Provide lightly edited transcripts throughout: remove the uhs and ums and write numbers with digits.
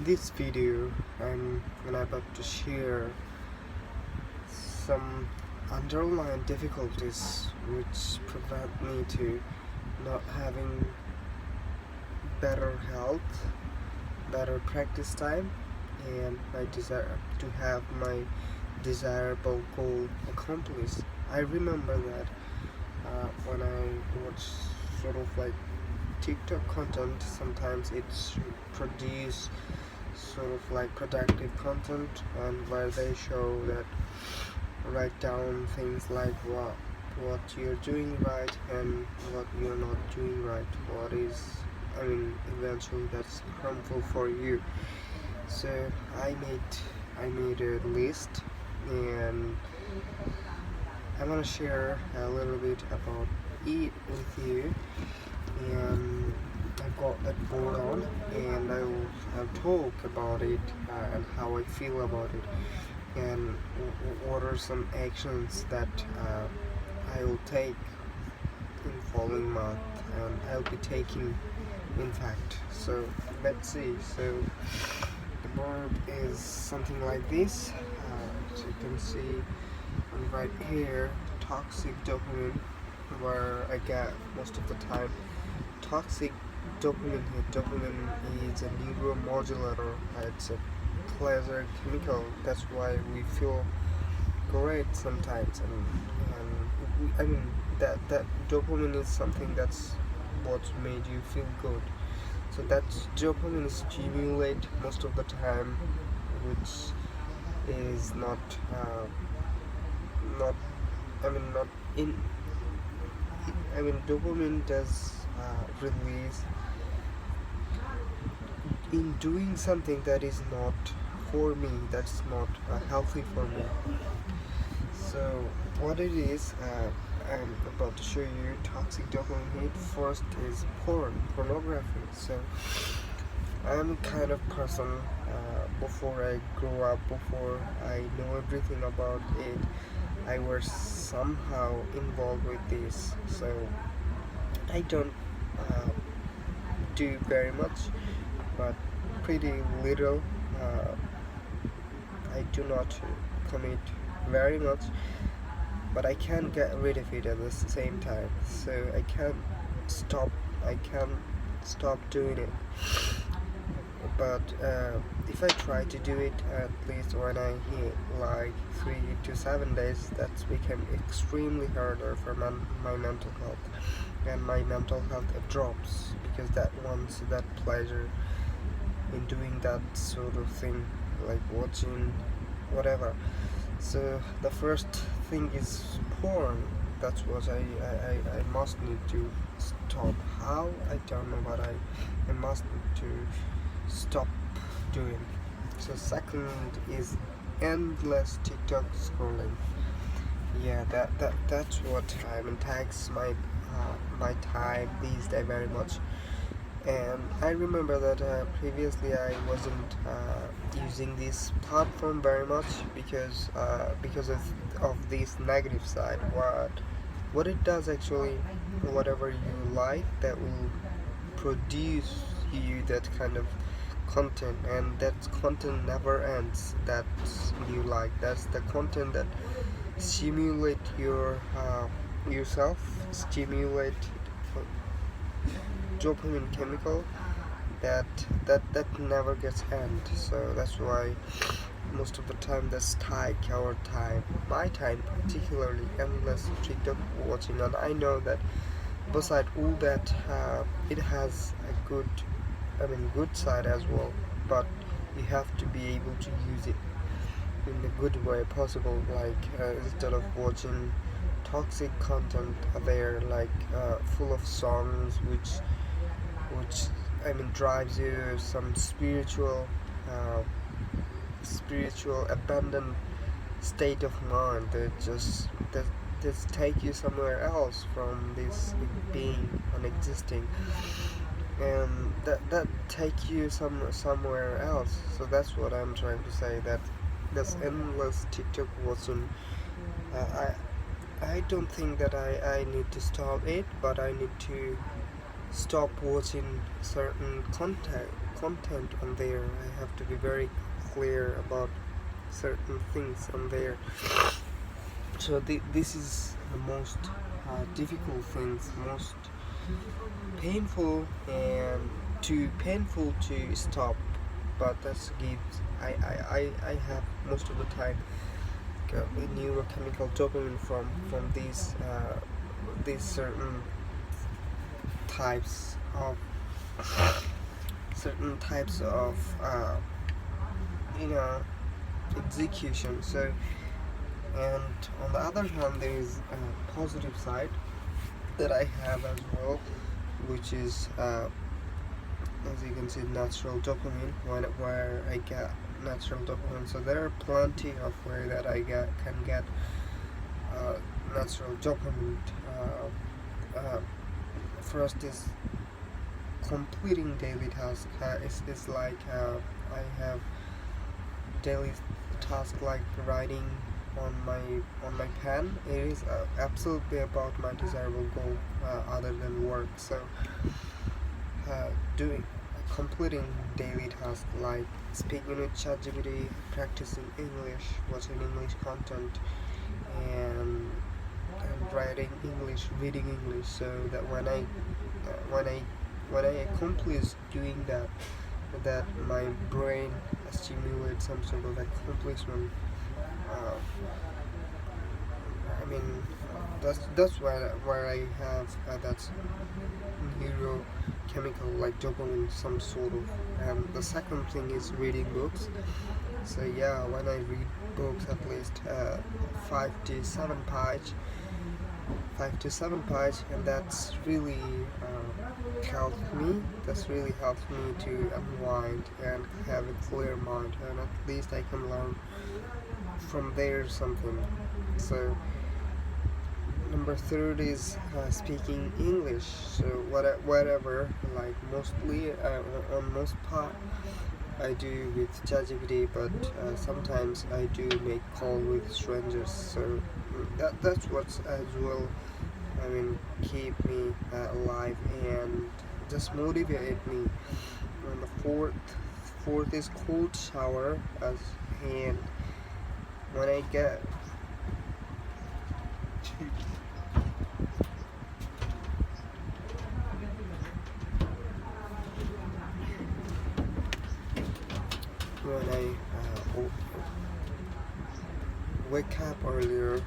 this video, I'm about to share some underlying difficulties which prevent me to not having better health, better practice time, and my desire to have my desirable goal accomplished. I remember that when I watch sort of like TikTok content, sometimes it's produce sort of like productive content, and where they show that write down things like what you're doing right and what you're not doing right, what is, eventually that's harmful for you. So I made a list, and I want to share a little bit about it with you. And I've got that board on, and I'll talk about it, and how I feel about it, and what are some actions that I will take in following month, and I'll be taking, in fact. So let's see. So the board is something like this. So you can see right here, toxic dopamine, where I get most of the time toxic dopamine hit. Dopamine is a neuromodulator. It's a pleasure chemical. That's why we feel great sometimes, and that dopamine is something that's what made you feel good. So that dopamine is stimulate most of the time, which is not not in. Dopamine does release in doing something that is not for me, that's not healthy for me. So what it is, I'm about to show you toxic dopamine hit. First is pornography. So I'm kind of person, before I grow up, before I know everything about it, I was somehow involved with this. So I don't do very much, but pretty little. uh, I do not commit very much, but I can't get rid of it at the same time. So stop I can't stop doing it. But if I try to do it at least when I hit like 3 to 7 days, that's become extremely harder for my mental health, and my mental health drops because that pleasure in doing that sort of thing, like watching whatever. So the first thing is porn. That's what I must need to stop. How, I don't know, but I must need to stop doing. So second is endless TikTok scrolling. Yeah, that's what takes my time these days very much. And I remember that previously I wasn't using this platform very much because of this negative side. What it does actually, whatever you like, that will produce you that kind of content, and that content never ends. That you like, that's the content that stimulate yourself, stimulate dopamine chemical that never gets end. So that's why most of the time that's take our time, my time particularly, endless TikTok watching. And I know that beside all that, it has a good side as well, but you have to be able to use it in a good way possible, like instead of watching toxic content there, like full of songs which drives you some uh, spiritual abandoned state of mind, that take you somewhere else from this being and existing, and that take you somewhere else. So that's what I'm trying to say, that this endless TikTok watching, I don't think that I need to stop it, but I need to stop watching certain content on there. I have to be very clear about certain things on there. So this is the most difficult things, most painful and too painful to stop. But that's gives I have most of the time got a neurochemical dopamine from these certain types of you know execution. So, and on the other hand, there is a positive side that I have as well, which is as you can see, natural dopamine. Where I get natural dopamine, so there are plenty of way that I can get natural dopamine. First is completing daily tasks. It's like I have daily task like writing on my pen. It is absolutely about my desirable goal other than work. So doing completing daily tasks like speaking with ChatGPT, practicing English, watching English content, and writing English, reading English, so that when I accomplish doing that my brain stimulates some sort of accomplishment. Uh, I mean, that's where I have that neurochemical like dopamine, some sort of. And the second thing is reading books. So yeah, when I read books, at least 5 to 7 page, 5 to 7 page, and that's really helped me. That's really helped me to unwind and have a clear mind, and at least I can learn from there something. So number third is speaking English. So whatever, like mostly on most part I do with ChatGPT, but sometimes I do make call with strangers. So that's what's as well. I mean, keep me alive and just motivate me. And the fourth is cold shower, as and when I get when I wake up earlier,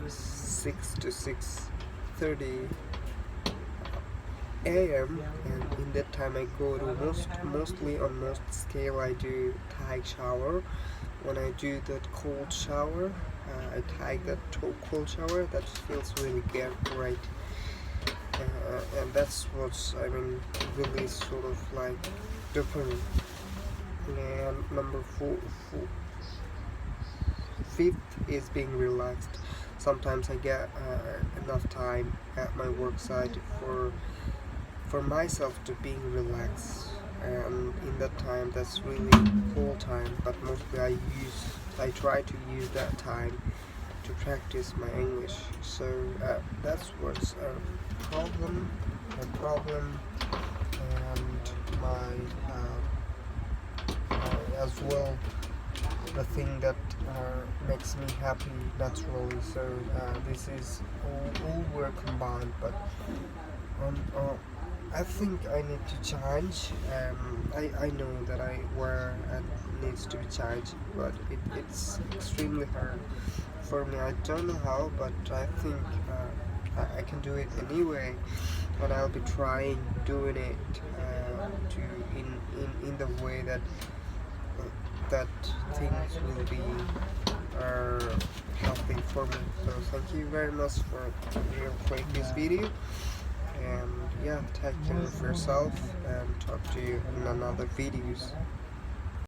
6 to 6:30 a.m. and in that time I go to mostly on most scale I do Thai shower. When I do that cold shower, I take that cold shower. That feels really great, and that's what's really sort of like dopamine. And number fifth is being relaxed. Sometimes I get enough time at my work site for myself to being relaxed, and in that time that's really whole time. But mostly I try to use that time to practice my English. So that's what's a problem, and my as well the thing that makes me happy naturally. So this is all were combined, but I think I need to change. I know that I where it needs to be changed, but it's extremely hard for me. I don't know how, but I think I can do it anyway, and I'll be trying doing it to in the way that things will be healthy for me. So thank you very much for playing this video, and yeah, take care of yourself, and talk to you in another videos.